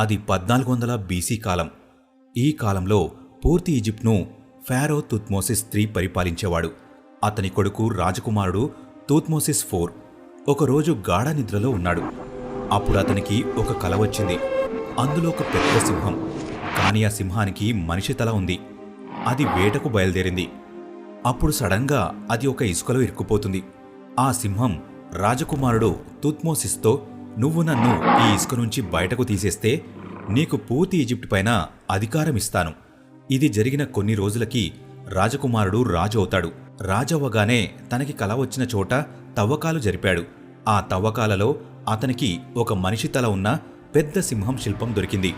అది 1400 బీసీ కాలం. ఈ కాలంలో పూర్తి ఈజిప్ట్ను ఫారో తుత్మోసిస్ III పరిపాలించేవాడు. అతని కొడుకు రాజకుమారుడు తుత్మోసిస్ IV ఒకరోజు గాఢ నిద్రలో ఉన్నాడు. అప్పుడు అతనికి ఒక కల వచ్చింది. అందులో ఒక పెద్ద సింహం, కానీ ఆ సింహానికి మనిషి తల ఉంది. అది వేటకు బయలుదేరింది. అప్పుడు సడన్గా అది ఒక ఇసుకలో ఇరుక్కుపోతుంది. ఆ సింహం రాజకుమారుడు తుత్మోసిస్తో, నువ్వు నన్ను ఈ ఇసుక నుంచి బయటకు తీసేస్తే నీకు పూర్తి ఈజిప్ట్ పైన అధికారం ఇస్తాను. ఇది జరిగిన కొన్ని రోజులకి రాజకుమారుడు రాజు అవుతాడు. రాజవ్వగానే తనకి కల వచ్చిన చోట తవ్వకాలు జరిపాడు. ఆ తవ్వకాలలో అతనికి ఒక మనిషి తల ఉన్న పెద్ద సింహం శిల్పం దొరికింది.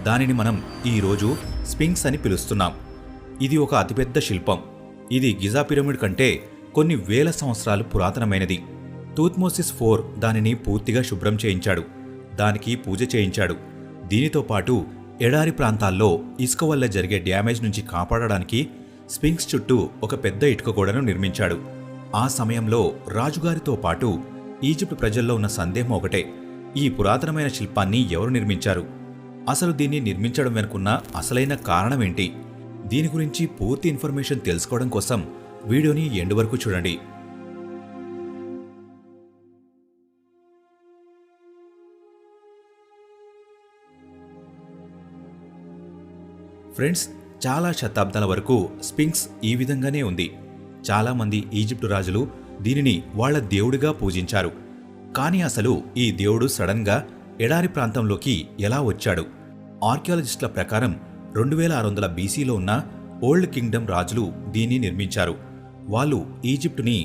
దానిని మనం ఈరోజు స్ఫింక్స్ అని పిలుస్తున్నాం. ఇది ఒక అతిపెద్ద శిల్పం. ఇది గిజా పిరమిడ్ కంటే కొన్ని వేల సంవత్సరాలు పురాతనమైనది. తుత్మోసిస్ IV దానిని పూర్తిగా శుభ్రం చేయించాడు. దానికి పూజ చేయించాడు. దీనితో పాటు ఎడారి ప్రాంతాల్లో ఇసుక వల్ల జరిగే డ్యామేజ్ నుంచి కాపాడడానికి స్ఫింక్స్ చుట్టూ ఒక పెద్ద ఇటుక గోడను నిర్మించాడు. ఆ సమయంలో రాజుగారితో పాటు ఈజిప్ట్ ప్రజల్లో ఉన్న సందేహం ఒకటే: ఈ పురాతనమైన శిల్పాన్ని ఎవరు నిర్మించారు? అసలు దీన్ని నిర్మించడం వెనుకున్న అసలైన కారణమేంటి? దీని గురించి పూర్తి ఇన్ఫర్మేషన్ తెలుసుకోవడం కోసం వీడియోని ఎండ్ వరకు చూడండి. ఫ్రెండ్స్, చాలా శతాబ్దాల వరకు స్ఫింక్స్ ఈ విధంగానే ఉంది. చాలామంది ఈజిప్టు రాజులు దీనిని వాళ్ల దేవుడిగా పూజించారు. కానీ అసలు ఈ దేవుడు సడన్గా ఎడారి ప్రాంతంలోకి ఎలా వచ్చాడు? ఆర్కియాలజిస్టుల ప్రకారం 2600 బీసీలో ఉన్న ఓల్డ్ కింగ్డమ్ రాజులు దీన్ని నిర్మించారు. వాళ్ళు ఈజిప్టుని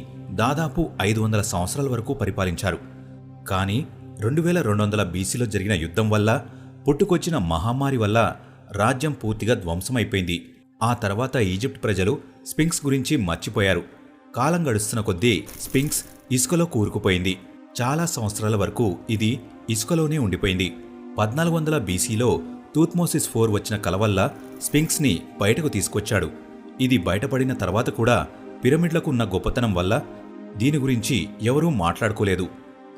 దాదాపు 500 సంవత్సరాల వరకు పరిపాలించారు. కానీ 2200 బీసీలో జరిగిన యుద్ధం వల్ల, పుట్టుకొచ్చిన మహమ్మారి వల్ల రాజ్యం పూర్తిగా ధ్వంసమైపోయింది. ఆ తర్వాత ఈజిప్ట్ ప్రజలు స్ఫింక్స్ గురించి మర్చిపోయారు. కాలం గడుస్తున్న కొద్దీ స్ఫింక్స్ ఇసుకలో కూరుకుపోయింది. చాలా సంవత్సరాల వరకు ఇది ఇసుకలోనే ఉండిపోయింది. 1400 బీసీలో తుత్మోసిస్ IV వచ్చిన కల వల్ల స్ఫింక్స్ని బయటకు తీసుకొచ్చాడు. ఇది బయటపడిన తర్వాత కూడా పిరమిడ్లకు ఉన్న గొప్పతనం వల్ల దీని గురించి ఎవరూ మాట్లాడుకోలేదు.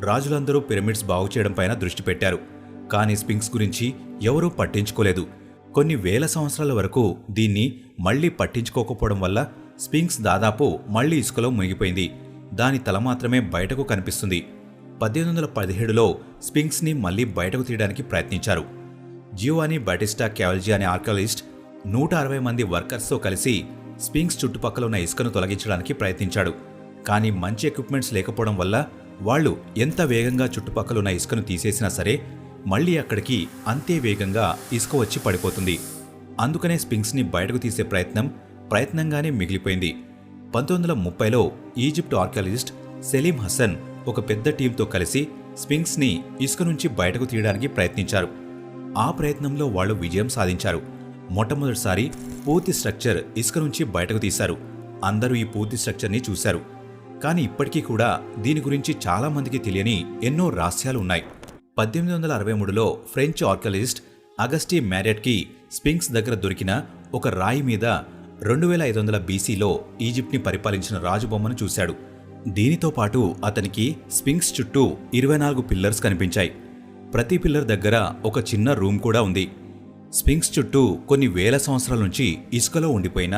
రాజులందరూ పిరమిడ్స్ బాగుచేయడం పైన దృష్టి పెట్టారు. కానీ స్ఫింక్స్ గురించి ఎవరూ పట్టించుకోలేదు. కొన్ని వేల సంవత్సరాల వరకు దీన్ని మళ్లీ పట్టించుకోకపోవడం వల్ల స్ఫింక్స్ దాదాపు మళ్లీ ఇసుకలో మునిగిపోయింది. దాని తల మాత్రమే బయటకు కనిపిస్తుంది. 1817లో స్ఫింక్స్ని మళ్లీ బయటకు తీయడానికి ప్రయత్నించారు. జియోవానీ బాటిస్టా క్యావల్జీ అనే ఆర్కియాలజిస్ట్ 160 మంది వర్కర్స్తో కలిసి స్ఫింక్స్ చుట్టుపక్కల ఉన్న ఇసుకను తొలగించడానికి ప్రయత్నించాడు. కానీ మంచి ఎక్విప్మెంట్స్ లేకపోవడం వల్ల వాళ్లు ఎంత వేగంగా చుట్టుపక్కల ఉన్న ఇసుకను తీసేసినా సరే మళ్లీ అక్కడికి అంతే వేగంగా ఇసుక వచ్చి పడిపోతుంది. అందుకనే స్ఫింక్స్ని బయటకు తీసే ప్రయత్నంగానే మిగిలిపోయింది. 1930లో ఈజిప్ట్ ఆర్కియాలజిస్ట్ సెలీం హసన్ ఒక పెద్ద టీంతో కలిసి స్ఫింక్స్ని ఇసుక నుంచి బయటకు తీయడానికి ప్రయత్నించారు. ఆ ప్రయత్నంలో వాళ్లు విజయం సాధించారు. మొట్టమొదటిసారి పూర్తి స్ట్రక్చర్ ఇసుక నుంచి బయటకు తీశారు. అందరూ ఈ పూర్తి స్ట్రక్చర్ని చూశారు. కానీ ఇప్పటికీ కూడా దీని గురించి చాలా మందికి తెలియని ఎన్నో రహస్యాలు ఉన్నాయి. 1863లో ఫ్రెంచ్ ఆర్కియాలజిస్ట్ అగస్టీ మ్యారియట్కి స్ఫింక్స్ దగ్గర దొరికిన ఒక రాయి మీద 2500 బీసీలో ఈజిప్ట్ని పరిపాలించిన రాజు బొమ్మను చూశాడు. దీనితో పాటు అతనికి స్ఫింక్స్ చుట్టూ 24 పిల్లర్స్ కనిపించాయి. ప్రతి పిల్లర్ దగ్గర ఒక చిన్న రూమ్ కూడా ఉంది. స్ఫింక్స్ చుట్టూ కొన్ని వేల సంవత్సరాల నుంచి ఇసుకలో ఉండిపోయిన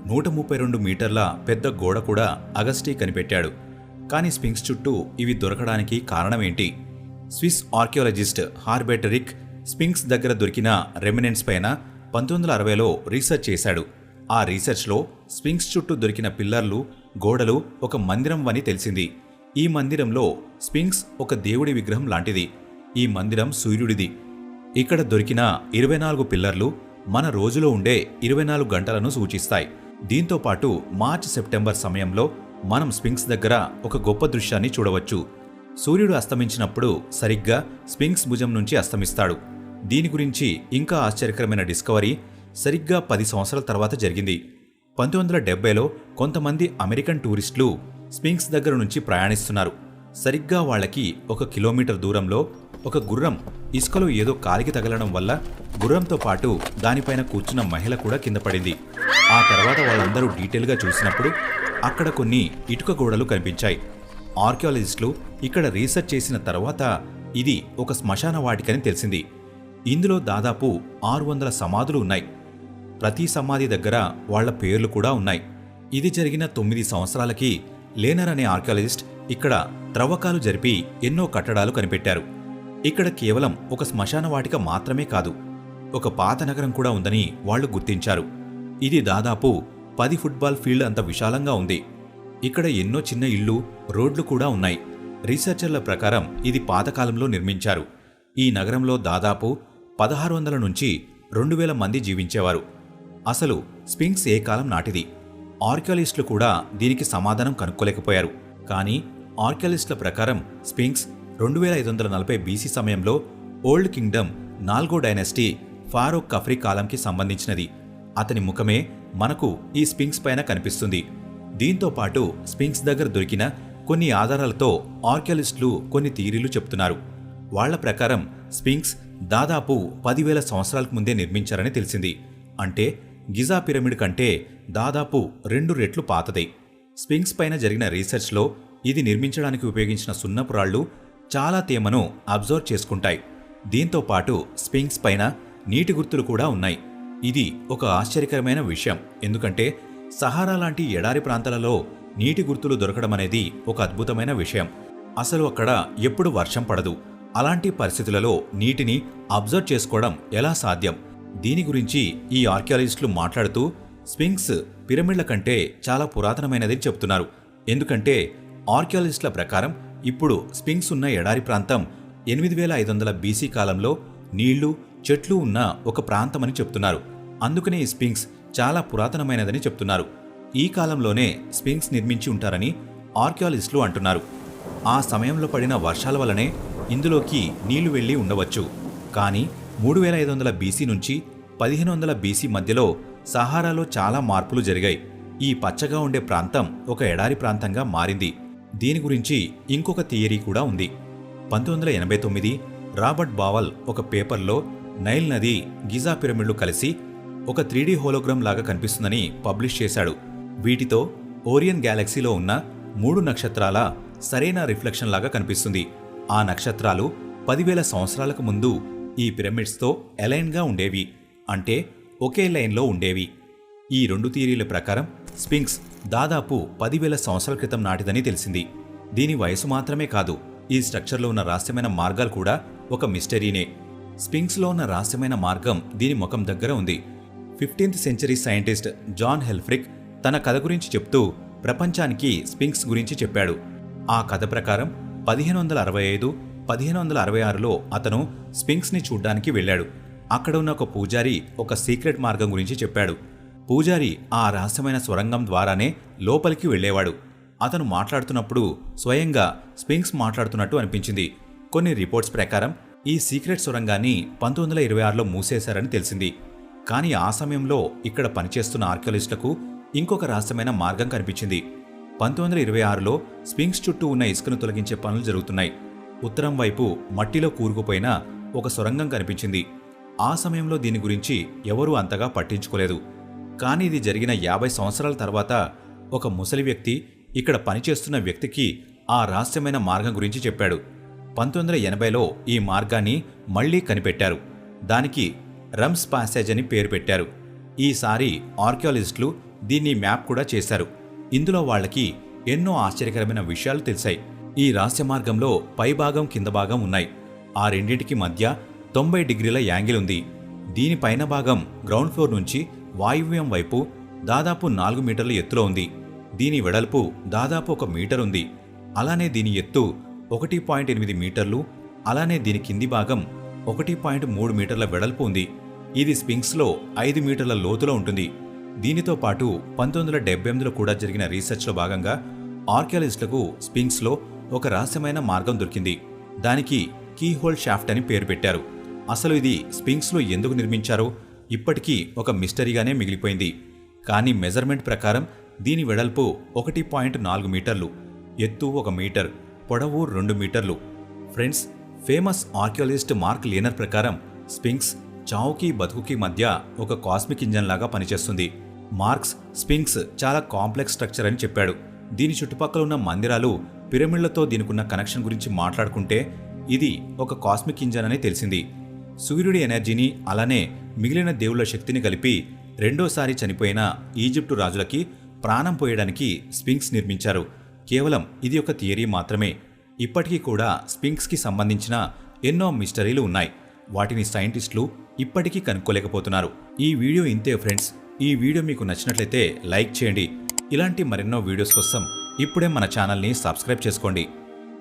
132 మీటర్ల పెద్ద గోడ కూడా అగస్టీ కనిపెట్టాడు. కానీ స్ఫింక్స్ చుట్టూ ఇవి దొరకడానికి కారణమేంటి? స్విస్ ఆర్కియాలజిస్ట్ హార్బెర్ట్ రిక్ స్ఫింక్స్ దగ్గర దొరికిన రెమినెంట్స్ పైన 1960లో రీసెర్చ్ చేశాడు. ఆ రీసెర్చ్లో స్ఫింక్స్ చుట్టూ దొరికిన పిల్లర్లు, గోడలు ఒక మందిరం అని తెలిసింది. ఈ మందిరంలో స్ఫింక్స్ ఒక దేవుడి విగ్రహం లాంటిది. ఈ మందిరం సూర్యుడిది. ఇక్కడ దొరికిన 24 పిల్లర్లు మన రోజులో ఉండే 24 గంటలను సూచిస్తాయి. దీంతో పాటు మార్చి సెప్టెంబర్ సమయంలో మనం స్ఫింక్స్ దగ్గర ఒక గొప్ప దృశ్యాన్ని చూడవచ్చు. సూర్యుడు అస్తమించినప్పుడు సరిగ్గా స్ఫింక్స్ భుజం నుంచి అస్తమిస్తాడు. దీని గురించి ఇంకా ఆశ్చర్యకరమైన డిస్కవరీ సరిగ్గా 10 సంవత్సరాల తర్వాత జరిగింది. 1970లో కొంతమంది అమెరికన్ టూరిస్టులు స్ఫింక్స్ దగ్గర నుంచి ప్రయాణిస్తున్నారు. సరిగ్గా వాళ్ళకి 1 కిలోమీటర్ దూరంలో ఒక గుర్రం ఇసుకలో ఏదో కాలికి తగలడం వల్ల గుర్రంతో పాటు దానిపైన కూర్చున్న మహిళ కూడా కింద పడింది. ఆ తర్వాత వాళ్ళందరూ డీటెయిల్గా చూసినప్పుడు అక్కడ కొన్ని ఇటుక గోడలు కనిపించాయి. ఆర్కియాలజిస్టులు ఇక్కడ రీసెర్చ్ చేసిన తర్వాత ఇది ఒక శ్మశాన వాటికని తెలిసింది. ఇందులో దాదాపు 600 సమాధులు ఉన్నాయి. ప్రతి సమాధి దగ్గర వాళ్ల పేర్లు కూడా ఉన్నాయి. ఇది జరిగిన 9 సంవత్సరాలకి లేనర్ అనే ఆర్కియాలజిస్ట్ ఇక్కడ త్రవ్వకాలు జరిపి ఎన్నో కట్టడాలు కనిపెట్టారు. ఇక్కడ కేవలం ఒక శ్మశాన వాటిక మాత్రమే కాదు, ఒక పాత నగరం కూడా ఉందని వాళ్లు గుర్తించారు. ఇది దాదాపు 10 ఫుట్బాల్ ఫీల్డ్ అంత విశాలంగా ఉంది. ఇక్కడ ఎన్నో చిన్న ఇళ్ళు, రోడ్లు కూడా ఉన్నాయి. రీసెర్చర్ల ప్రకారం ఇది పాతకాలంలో నిర్మించారు. ఈ నగరంలో దాదాపు 1600 నుంచి 2000 మంది జీవించేవారు. అసలు స్ఫింక్స్ ఏ కాలం నాటిది? ఆర్కియాలజిస్టులు కూడా దీనికి సమాధానం కనుక్కోలేకపోయారు. కానీ ఆర్కియాలజిస్టుల ప్రకారం స్ఫింక్స్ 2540 బీసీ సమయంలో ఓల్డ్ కింగ్డమ్ 4వ డైనస్టీ ఫారో కఫ్రీ కాలంకి సంబంధించినది. అతని ముఖమే మనకు ఈ స్ఫింక్స్ పైన కనిపిస్తుంది. దీంతో పాటు స్ఫింక్స్ దగ్గర దొరికిన కొన్ని ఆధారాలతో ఆర్కియాలజిస్టులు కొన్ని థియరీలు చెప్తున్నారు. వాళ్ల ప్రకారం స్ఫింక్స్ దాదాపు 10,000 సంవత్సరాలకు ముందే నిర్మించారని తెలిసింది. అంటే గిజా పిరమిడ్ కంటే దాదాపు 2 రెట్లు పాతదే. స్ఫింక్స్ పైన జరిగిన రీసెర్చ్లో ఇది నిర్మించడానికి ఉపయోగించిన సున్నపు రాళ్లు చాలా తేమను అబ్జర్వ్ చేసుకుంటాయి. దీంతో పాటు స్ఫింక్స్ పైన నీటి గుర్తులు కూడా ఉన్నాయి. ఇది ఒక ఆశ్చర్యకరమైన విషయం, ఎందుకంటే సహారా లాంటి ఎడారి ప్రాంతాలలో నీటి గుర్తులు దొరకడం అనేది ఒక అద్భుతమైన విషయం. అసలు అక్కడ ఎప్పుడు వర్షం పడదు. అలాంటి పరిస్థితులలో నీటిని అబ్జర్వ్ చేసుకోవడం ఎలా సాధ్యం? దీని గురించి ఈ ఆర్కియాలజిస్టులు మాట్లాడుతూ స్ఫింక్స్ పిరమిడ్ల కంటే చాలా పురాతనమైనదని చెప్తున్నారు. ఎందుకంటే ఆర్కియాలజిస్టుల ప్రకారం ఇప్పుడు స్ఫింక్స్ ఉన్న ఎడారి ప్రాంతం 8500 బీసీ కాలంలో నీళ్లు, చెట్లు ఉన్న ఒక ప్రాంతమని చెప్తున్నారు. అందుకనే ఈ స్ఫింక్స్ చాలా పురాతనమైనదని చెప్తున్నారు. ఈ కాలంలోనే స్ఫింక్స్ నిర్మించి ఉంటారని ఆర్కియాలజిస్టులు అంటున్నారు. ఆ సమయంలో పడిన వర్షాల వల్లనే ఇందులోకి నీళ్లు వెళ్లి ఉండవచ్చు. కానీ 3500 బీసీ నుంచి 1500 బీసీ మధ్యలో సహారాలో చాలా మార్పులు జరిగాయి. ఈ పచ్చగా ఉండే ప్రాంతం ఒక ఎడారి ప్రాంతంగా మారింది. దీని గురించి ఇంకొక థియరీ కూడా ఉంది. 1989 రాబర్ట్ బావల్ ఒక పేపర్లో నైల్ నది, గిజా పిరమిడ్లు కలిసి ఒక 3D హోలోగ్రామ్ లాగా కనిపిస్తుందని పబ్లిష్ చేశాడు. వీటితో ఓరియన్ గ్యాలక్సీలో ఉన్న 3 నక్షత్రాల సరైన రిఫ్లెక్షన్ లాగా కనిపిస్తుంది. ఆ నక్షత్రాలు 10,000 సంవత్సరాలకు ముందు ఈ పిరమిడ్స్తో అలైన్గా ఉండేవి, అంటే ఒకే లైన్లో ఉండేవి. ఈ 2 థియరీల ప్రకారం స్ఫింక్స్ దాదాపు 10,000 సంవత్సరాల క్రితం నాటిదని తెలిసింది. దీని వయసు మాత్రమే కాదు, ఈ స్ట్రక్చర్లో ఉన్న రహస్యమైన మార్గాలు కూడా ఒక మిస్టరీనే. స్ఫింక్స్లో ఉన్న రహస్యమైన మార్గం దీని ముఖం దగ్గర ఉంది. 15th సెంచరీ సైంటిస్ట్ జాన్ హెల్ఫ్రిక్ తన కథ గురించి చెప్తూ ప్రపంచానికి స్ఫింక్స్ గురించి చెప్పాడు. ఆ కథ ప్రకారం 1565, 1566లో అతను స్ఫింక్స్ని చూడ్డానికి వెళ్ళాడు. అక్కడ ఉన్న ఒక పూజారి ఒక సీక్రెట్ మార్గం గురించి చెప్పాడు. పూజారి ఆ రహస్యమైన స్వరంగం ద్వారానే లోపలికి వెళ్ళేవాడు. అతను మాట్లాడుతున్నప్పుడు స్వయంగా స్ఫింక్స్ మాట్లాడుతున్నట్టు అనిపించింది. కొన్ని రిపోర్ట్స్ ప్రకారం ఈ సీక్రెట్ సొరంగాన్ని 1926లో మూసేశారని తెలిసింది. కానీ ఆ సమయంలో ఇక్కడ పనిచేస్తున్న ఆర్కియాలజిస్టులకు ఇంకొక రహస్యమైన మార్గం కనిపించింది. 1926లో స్ఫింక్స్ చుట్టూ ఉన్న ఇసుకను తొలగించే పనులు జరుగుతున్నాయి. ఉత్తరం వైపు మట్టిలో కూరుకుపోయిన ఒక సొరంగం కనిపించింది. ఆ సమయంలో దీని గురించి ఎవరూ అంతగా పట్టించుకోలేదు. కానీ ఇది జరిగిన 50 సంవత్సరాల తర్వాత ఒక ముసలి వ్యక్తి ఇక్కడ పనిచేస్తున్న వ్యక్తికి ఆ రహస్యమైన మార్గం గురించి చెప్పాడు. 1980లో ఈ మార్గాన్ని మళ్లీ కనిపెట్టారు. దానికి రమ్స్ పాసేజ్ అని పేరు పెట్టారు. ఈసారి ఆర్కియాలజిస్టులు దీన్ని మ్యాప్ కూడా చేశారు. ఇందులో వాళ్ళకి ఎన్నో ఆశ్చర్యకరమైన విషయాలు తెలిసాయి. ఈ రహస్య మార్గంలో పైభాగం, కింద భాగం ఉన్నాయి. ఆ రెండింటికి మధ్య 90 డిగ్రీల యాంగిల్ ఉంది. దీనిపైన భాగం గ్రౌండ్ ఫ్లోర్ నుంచి వాయువ్యం వైపు దాదాపు 4 మీటర్ల ఎత్తులో ఉంది. దీని వెడల్పు దాదాపు 1 మీటర్ ఉంది. అలానే దీని ఎత్తు 1.8 మీటర్లు. అలానే దీని కింది భాగం 1.3 మీటర్ల వెడల్పు ఉంది. ఇది స్ఫింక్స్లో 5 మీటర్ల లోతులో ఉంటుంది. దీనితో పాటు 1978లో కూడా జరిగిన రీసెర్చ్లో భాగంగా ఆర్కియాలజిస్టులకు స్ఫింక్స్లో ఒక రహస్యమైన మార్గం దొరికింది. దానికి కీహోల్ షాఫ్ట్ అని పేరు పెట్టారు. అసలు ఇది స్ఫింక్స్లో ఎందుకు నిర్మించారో ఇప్పటికీ ఒక మిస్టరీగానే మిగిలిపోయింది. కానీ మెజర్మెంట్ ప్రకారం దీని వెడల్పు 1.4 మీటర్లు, ఎత్తు 1 మీటర్, పొడవు 2 మీటర్లు. Friends, famous archaeologist mark linear ప్రకారం స్ఫింక్స్ చావుకి బతుకుకి మధ్య ఒక కాస్మిక్ ఇంజన్ లాగా పనిచేస్తుంది. మార్క్స్ స్ఫింక్స్ చాలా కాంప్లెక్స్ స్ట్రక్చర్ అని చెప్పాడు. దీని చుట్టుపక్కల ఉన్న మందిరాలు, పిరమిడ్లతో దీనికున్న కనెక్షన్ గురించి మాట్లాడుకుంటే ఇది ఒక కాస్మిక్ ఇంజన్ అని తెలిసింది. సూర్యుడి ఎనర్జీని అలానే మిగిలిన దేవుళ్ళ శక్తిని కలిపి రెండోసారి చనిపోయిన ఈజిప్టు రాజులకి ప్రాణం పోయడానికి స్ఫింక్స్ నిర్మించారు. కేవలం ఇది ఒక థియరీ మాత్రమే. ఇప్పటికీ కూడా స్ఫింక్స్కి సంబంధించిన ఎన్నో మిస్టరీలు ఉన్నాయి. వాటిని సైంటిస్టులు ఇప్పటికీ కనుక్కోలేకపోతున్నారు. ఈ వీడియో ఇంతే ఫ్రెండ్స్. ఈ వీడియో మీకు నచ్చినట్లయితే లైక్ చేయండి. ఇలాంటి మరెన్నో వీడియోస్ కోసం ఇప్పుడే మన ఛానల్ని సబ్స్క్రైబ్ చేసుకోండి.